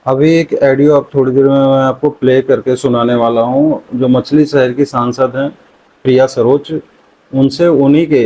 अभी एक ऑडियो अब थोड़ी देर में मैं आपको प्ले करके सुनाने वाला हूँ, जो मछली शहर की सांसद हैं प्रिया सरोज। उनसे उन्हीं के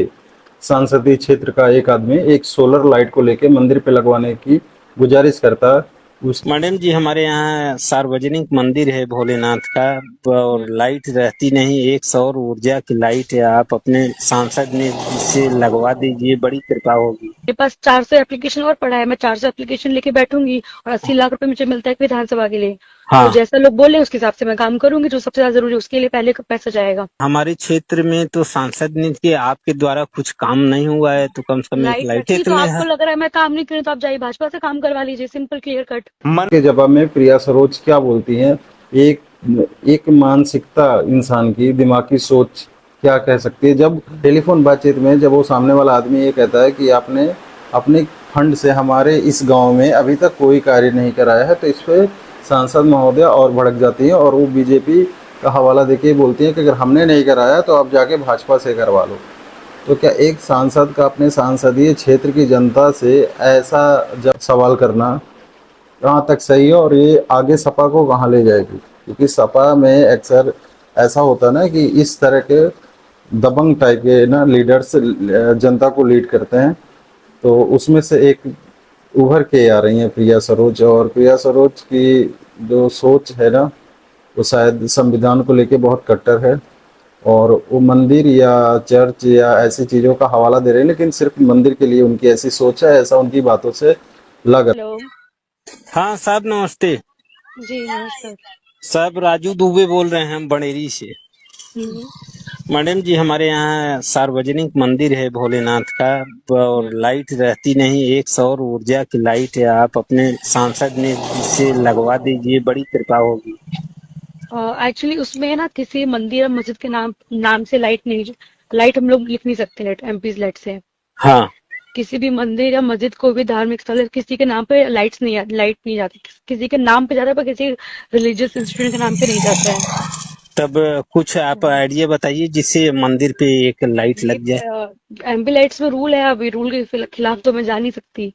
संसदीय क्षेत्र का एक आदमी एक सोलर लाइट को लेके मंदिर पे लगवाने की गुजारिश करता है। उस मैडम जी, हमारे यहाँ सार्वजनिक मंदिर है भोलेनाथ का, और हम्म। लाइट रहती नहीं। एक सौर ऊर्जा की लाइट है, आप अपने सांसद ने से लगवा दीजिए, बड़ी कृपा होगी। मेरे पास 400 एप्लीकेशन और पड़ा है। मैं 400 एप्लीकेशन लेके बैठूंगी और 80 लाख रुपए मुझे मिलता है विधानसभा के लिए। तो हाँ, जैसा लोग बोले उसके हिसाब से मैं काम करूंगी। जो सबसे ज्यादा जरूरी है उसके लिए पहले पैसा जाएगा। हमारे क्षेत्र में तो सांसद ने कि आपके द्वारा कुछ काम नहीं हुआ है, तो कम से कम एक लाइट लाइट कटती तो में आपको है। लग रहा है मैं काम नहीं करूँ, तो आप जाइए भाजपा से काम करवा लीजिए। Simple clear cut. मन के जवाब में प्रिया सरोज क्या बोलती हैं? एक एक मानसिकता, इंसान की दिमागी सोच क्या कह सकती है जब टेलीफोन बातचीत में जब वो सामने वाला आदमी ये कहता है कि आपने अपने फंड से हमारे इस गांव में अभी तक कोई कार्य नहीं कराया है, तो इस पे सांसद महोदय और भड़क जाती है और वो बीजेपी का हवाला देके बोलती हैं कि अगर हमने नहीं कराया तो आप जाके भाजपा से करवा लो। तो क्या एक सांसद का अपने सांसदीय क्षेत्र की जनता से ऐसा जब सवाल करना कहाँ तक सही है और ये आगे सपा को कहाँ ले जाएगी? क्योंकि सपा में अक्सर ऐसा होता है ना कि इस तरह के दबंग टाइप के ना लीडर्स जनता को लीड करते हैं। तो उसमें से एक उभर के आ रही हैं प्रिया सरोज, और प्रिया सरोज की जो सोच है ना, वो शायद संविधान को लेके बहुत कट्टर है। और वो मंदिर या चर्च या ऐसी चीज़ों का हवाला दे रहे हैं, लेकिन सिर्फ मंदिर के लिए उनकी ऐसी सोच है, ऐसा उनकी बातों से लग रहा हेलो। हाँ साहब, नमस्ते। जी नमस्कार। साहब, राजू दुबे बोल रहे हैं हम बड़ेरी से। हम्म। मैडम जी, हमारे यहाँ सार्वजनिक मंदिर है भोलेनाथ का, और हम्म। लाइट रहती नहीं। एक सौर ऊर्जा की लाइट है, आप अपने सांसद ने से लगवा दीजिए, बड़ी कृपा होगी। एक्चुअली उसमें ना किसी मंदिर या मस्जिद के नाम नाम से लाइट नहीं। लाइट हम लोग लिख नहीं सकते नेट एमपीज लाइट से। हाँ, किसी भी मंदिर या मस्जिद को भी धार्मिक स्थल है, किसी के नाम पे लाइट नहीं जाती। किसी के नाम पे जाता है पर किसी रिलीजियस इंस्टीट्यूशन के नाम पे नहीं जाता है। तब कुछ आप आइडिया बताइए जिससे मंदिर पे एक लाइट ये लग जाए। एमपी लाइट्स में रूल है। अभी रूल के खिलाफ तो मैं जा नहीं सकती।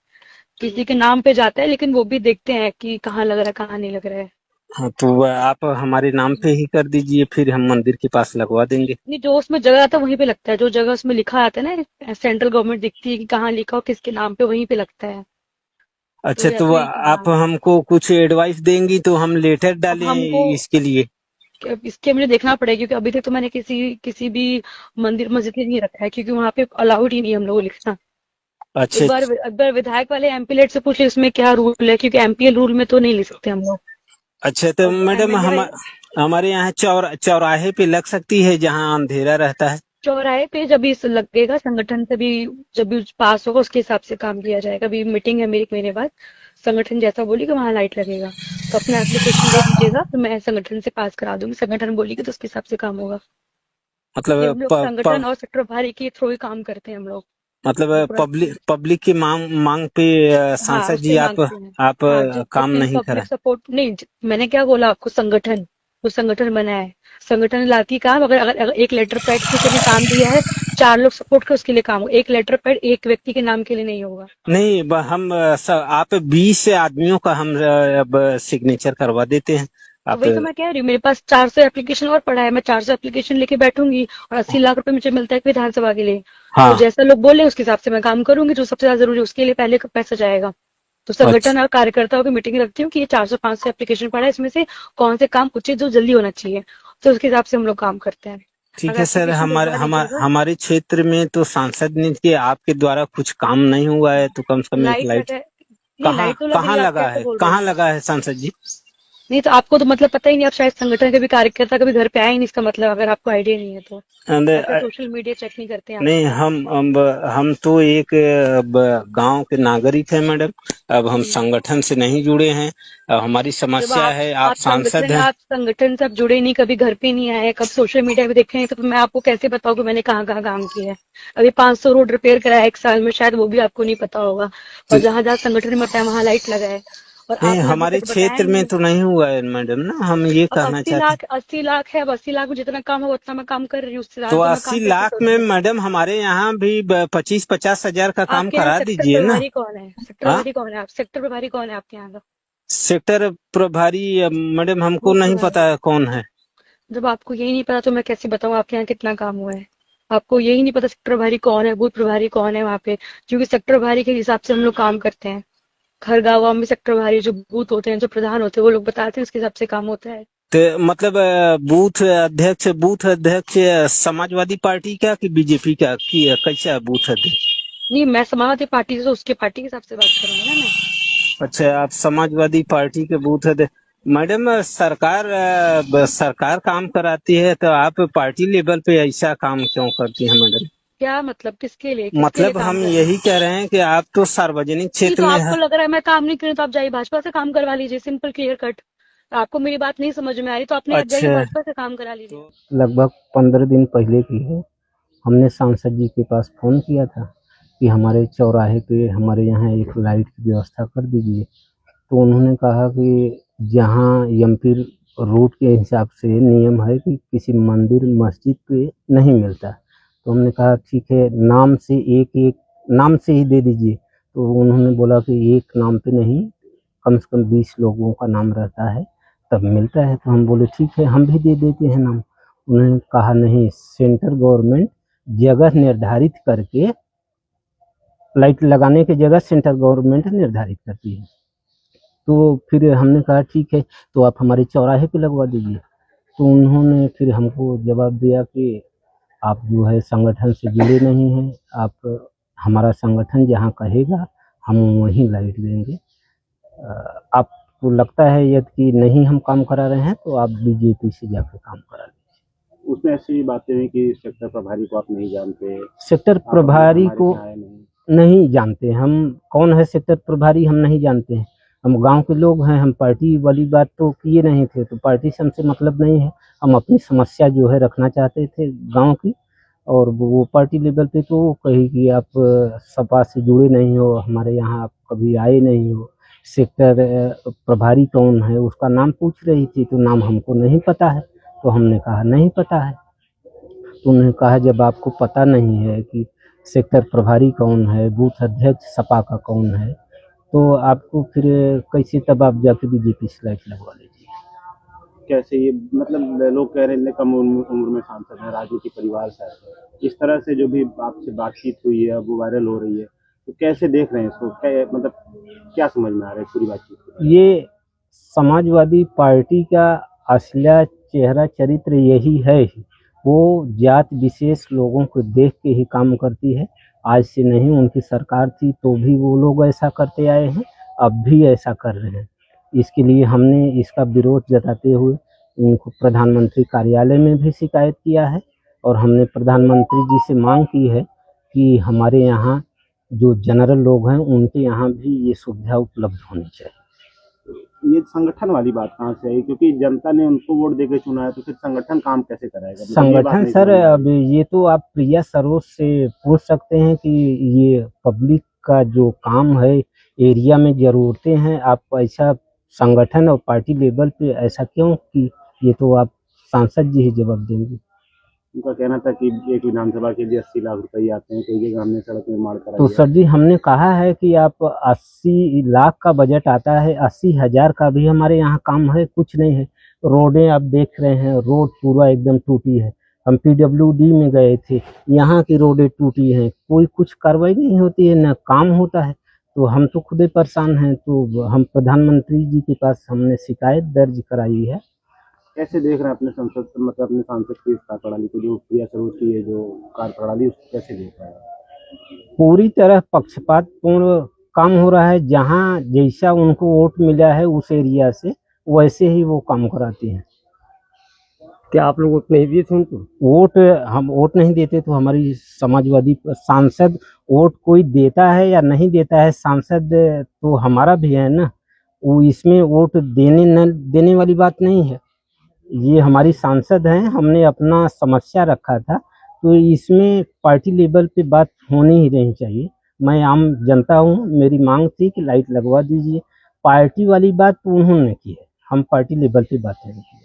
किसी के नाम पे जाता है लेकिन वो भी देखते हैं कि कहाँ लग रहा है कहाँ नहीं लग रहा है। हाँ, तो आप हमारे नाम पे ही कर दीजिए, फिर हम मंदिर के पास लगवा देंगे। नहीं, जो उसमें जगह आता है वहीं पे लगता है। जो जगह उसमें लिखा आता है ना, सेंट्रल गवर्नमेंट दिखती है कि कहाँ लिखा हो किसके नाम पे, वहीं पे लगता है। तो अच्छा, तो वैसे ही आप हाँ। हमको कुछ एडवाइस देंगी तो हम लेटर अब डालें हमको इसके लिए। अब इसके मुझे देखना पड़ेगा क्योंकि अभी तक तो मैंने किसी किसी भी मंदिर मस्जिद में नहीं रखा है क्योंकि वहां पे अलाउड ही नहीं है हम लोग को लिखना। अच्छा, एक बार विधायक वाले एमपी लेट से पूछ ले उसमें क्या रूल है, क्योंकि एमपीएल रूल में तो नहीं लिख सकते हम लोग। अच्छा, तो और जो मैडम एमएलए हम वाले हमारे यहाँ चौराहे पे लग सकती है जहाँ अंधेरा रहता है। चौराहे पे जब भी लगेगा संगठन से भी, जब भी पास होगा उसके हिसाब से काम किया जाएगा। अभी मीटिंग है मेरी एक महीने बाद। संगठन जैसा बोलेगी वहां लाइट लगेगा। तो अपना एप्लीकेशन दे दीजिएगा तो मैं संगठन से पास करा दूंगी। संगठन बोलेगी तो उसके हिसाब से काम होगा। ये मतलब हम लोग प, प, संगठन और सेक्टर प्रभारी के थ्रू ही काम करते हैं हम लोग। मतलब पूरा पब्लिक की मांग मांग पे हाँ सांसद उससे जी आप मांगते हैं। आप हाँ काम अपने नहीं करा। पब्लिक सपोर्ट नहीं। मैंने क्या बोला आपको, संगठन। वो संगठन बना है। संगठन लाती काम। अगर एक लेटर पैड किसी ने काम दिया है, 4 लोग सपोर्ट कर उसके लिए काम होगा। एक लेटर पैड एक व्यक्ति के नाम के लिए नहीं होगा। नहीं, हम आप 20 आदमियों का हम अब सिग्नेचर करवा देते हैं। तो आप वही तो मैं कह रही हूँ। मेरे पास 400 एप्लीकेशन और पड़ा है। मैं 400 एप्लीकेशन लेके बैठूंगी और 80 लाख रुपए मुझे मिलता है विधानसभा के लिए। तो हाँ। जैसा लोग बोले उसके हिसाब से मैं काम करूंगी। जो सबसे ज्यादा जरूरी है उसके लिए पहले पैसा जाएगा। तो अच्छा, संगठन और कार्यकर्ताओं की मीटिंग रखती हूँ कि ये 400 500 एप्लीकेशन पड़ा है, इसमें से कौन से काम उचित जो जल्दी होना चाहिए। तो उसके हिसाब से हम लोग काम करते हैं। ठीक अगर है सर। एप्लीकेशन भिजवा दीजिएगा। हमारे क्षेत्र में तो सांसद ने कि आपके द्वारा कुछ काम नहीं हुआ है, तो कम से कम एक लाइट लाइट। कट है। नहीं, कहाँ लाइट तो लग रही कहाँ है। आप लगा कैसे है, बोल रहे कहाँ हैं? लगा है सांसद जी? नहीं तो आपको तो मतलब पता ही नहीं। आप शायद संगठन के भी कार्यकर्ता कभी घर पे आए ही नहीं, इसका मतलब अगर आपको आइडिया नहीं है तो। या फिर सोशल मीडिया चेक नहीं करते हैं आप नहीं, लोग। हम तो एक गांव के नागरिक हैं मैडम। अब हम हम्म। संगठन से नहीं जुड़े हैं। अब हमारी जब समस्या है, आप सांसद हैं। आप संगठन से आप जुड़े नहीं, कभी घर पे नहीं आए, कब सोशल मीडिया पे देखे नहीं, तो फिर मैं आपको कैसे बताऊं कि मैंने कहाँ कहाँ काम किया है। अभी 500 रोड रिपेयर कराया 1 साल में, शायद वो भी आपको नहीं पता होगा। और तो जहां जहां संगठन में बताया वहां लाइट लगा है। और नहीं, आपने अभी हमारे तक बताया क्षेत्र ही में नहीं। तो नहीं हुआ है मैडम ना, हम ये अब कहना अस्सी चाहते हैं। लाख 80 लाख है। अब 80 लाख में जितना काम है उतना मैं काम कर रही हूँ। उससे तो ज्यादा तो मैं 80 काम कैसे लाख में करूंगी? मैडम हमारे यहाँ भी 25-50 हजार का काम आपके यहाँ करा सेक्टर दीजिए ना। प्रभारी कौन है? सेक्टर हाँ, प्रभारी कौन है? आप सेक्टर प्रभारी कौन है आपके यहाँ का? सेक्टर प्रभारी मैडम हमको बूथ नहीं प्रभारी। पता है कौन है। जब आपको यही नहीं पता तो मैं कैसे बताऊं आपके यहाँ कितना काम हुआ है। आपको यही नहीं पता सेक्टर प्रभारी कौन है, बूथ प्रभारी कौन है वहाँ पे, क्योंकि सेक्टर प्रभारी के हिसाब से हम लोग काम करते हैं। हर गाँव में सेक्टर प्रभारी जो बूथ होते हैं, जो प्रधान होते हैं, वो लोग बताते हैं, उसके हिसाब से काम होता है। तो मतलब बूथ अध्यक्ष समाजवादी पार्टी का कि बीजेपी का कि कैसा है बूथ अध्यक्ष? नहीं, मैं समाजवादी पार्टी से, तो उसके पार्टी के हिसाब से बात करूंगी ना मैं। अच्छा, आप समाजवादी पार्टी के बूथ अध्यक्ष। मैडम सरकार काम कराती है तो आप पार्टी लेवल पे ऐसा काम क्यों करती हैं मैडम? क्या मतलब, किसके लिए मतलब काम हम कर रही यही हूँ? कह रहे हैं कि आप तो सार्वजनिक नहीं, क्षेत्र तो में आपको है। लग रहा है मैं काम नहीं करूँ तो आप जाइए भाजपा से काम करवा लीजिए, सिंपल क्लियर कट। आपको मेरी बात नहीं समझ में आ रही तो अपने आप जाइए अच्छा, भाजपा से काम करा लीजिए। लगभग 15 दिन पहले की है। हमने सांसद जी के पास फ़ोन किया था कि हमारे चौराहे पे हमारे यहाँ एक लाइट की व्यवस्था कर दीजिए। तो उन्होंने कहा कि जहाँ एमपी रूट के हिसाब से नियम है कि किसी मंदिर मस्जिद पे नहीं मिलता। तो हमने कहा ठीक है, नाम से ही दे दीजिए। तो उन्होंने बोला कि एक नाम पे नहीं, कम से कम 20 लोगों का नाम रहता है तब मिलता है। तो हम बोले ठीक है, हम भी दे देते हैं नाम। उन्होंने कहा नहीं, सेंट्रल गवर्नमेंट जगह निर्धारित करके, लाइट लगाने की जगह सेंट्रल गवर्नमेंट निर्धारित करती है। तो फिर हमने कहा ठीक है, तो आप हमारे चौराहे पे लगवा दीजिए। तो उन्होंने फिर हमको जवाब दिया कि आप जो है संगठन से जुड़े नहीं हैं, आप हमारा संगठन जहाँ कहेगा हम वहीं लाइट देंगे। आपको लगता है यदि कि नहीं हम काम करा रहे हैं तो आप बीजेपी से जाकर काम करा लीजिए। उसमें ऐसी बातें हुई कि सेक्टर प्रभारी को आप नहीं जानते, सेक्टर आप प्रभारी हमारे को यहाँ आए नहीं। नहीं जानते हम। कौन है सेक्टर प्रभारी हम नहीं जानते हैं। हम गांव के लोग हैं, हम पार्टी वाली बात तो किए नहीं थे, तो पार्टी से हमसे मतलब नहीं है। हम अपनी समस्या जो है रखना चाहते थे गांव की, और वो पार्टी लेवल पे तो वो कही कि आप सपा से जुड़े नहीं हो, हमारे यहाँ आप कभी आए नहीं हो। सेक्टर प्रभारी कौन है उसका नाम पूछ रही थी, तो नाम हमको नहीं पता है। तो हमने कहा नहीं पता है। तो उन्होंने कहा जब आपको पता नहीं है कि सेक्टर प्रभारी कौन है, बूथ अध्यक्ष सपा का कौन है, तो आपको फिर कैसे, तब आप जाके बीजेपी से लाइट लगवा लीजिए। कैसे ये मतलब लोग कह रहे हैं कम उम्र में सांसद है, राजनीति परिवार से आते हैं। इस तरह से जो भी आपसे बातचीत हुई है वो वायरल हो रही है, तो कैसे देख रहे हैं इसको? मतलब क्या समझ में आ रहा है पूरी बातचीत? ये समाजवादी पार्टी का असला चेहरा चरित्र यही है ही। वो जात विशेष लोगों को देख के ही काम करती है। आज से नहीं, उनकी सरकार थी तो भी वो लोग ऐसा करते आए हैं, अब भी ऐसा कर रहे हैं। इसके लिए हमने इसका विरोध जताते हुए इनको प्रधानमंत्री कार्यालय में भी शिकायत किया है, और हमने प्रधानमंत्री जी से मांग की है कि हमारे यहाँ जो जनरल लोग हैं उनके यहाँ भी ये सुविधा उपलब्ध होनी चाहिए। ये संगठन वाली बात कहाँ से आई? क्योंकि जनता ने उनको वोट देकर चुना है, तो फिर संगठन काम कैसे कराएगा? मतलब ये बात संगठन नहीं सर, समझ में आ अब रही। ये तो आप प्रिया सरोज से पूछ सकते हैं कि ये पब्लिक का जो काम है, एरिया में ज़रूरतें हैं, आप ऐसा संगठन और पार्टी लेवल पे ऐसा क्यों कि, ये तो आप सांसद जी ही जवाब देंगे। उनका कहना था कि एक विधानसभा के लिए 80 लाख रुपए आते हैं, कई जगह हमने सड़क निर्माण तो कराई है। सर जी हमने कहा है कि आप 80 लाख का बजट आता है, 80,000 का भी हमारे यहाँ काम है, कुछ नहीं है। रोडें आप देख रहे हैं, रोड पूरा एकदम टूटी है। हम पीडब्ल्यूडी में गए थे, यहाँ की रोडें टूटी हैं, कोई कुछ कार्रवाई नहीं होती है, न काम होता है। तो हम तो खुद ही परेशान हैं। तो हम प्रधानमंत्री जी के पास हमने शिकायत दर्ज कराई है। कैसे देख रहे हैं अपने संसद, मतलब अपने सांसद की इस कार्यप्रणाली को, जो प्रिया सरोज की है जो कार्यप्रणाली, उसको कैसे देख रहे हैं? पूरी तरह पक्षपातपूर्ण काम हो रहा है। जहाँ जैसा उनको वोट मिला है उस एरिया से, वैसे ही वो काम कराती हैं। क्या आप लोग वोट नहीं दिए थे उनको? वोट, हम वोट नहीं देते तो हमारी समाजवादी सांसद, वोट कोई देता है या नहीं देता है, सांसद तो हमारा भी है ना। वो इसमें वोट देने न देने वाली बात नहीं है। ये हमारी सांसद हैं, हमने अपना समस्या रखा था, तो इसमें पार्टी लेवल पे बात होनी ही नहीं चाहिए। मैं आम जनता हूँ, मेरी मांग थी कि लाइट लगवा दीजिए। पार्टी वाली बात तो उन्होंने की है, हम पार्टी लेवल पे बात करेंगे।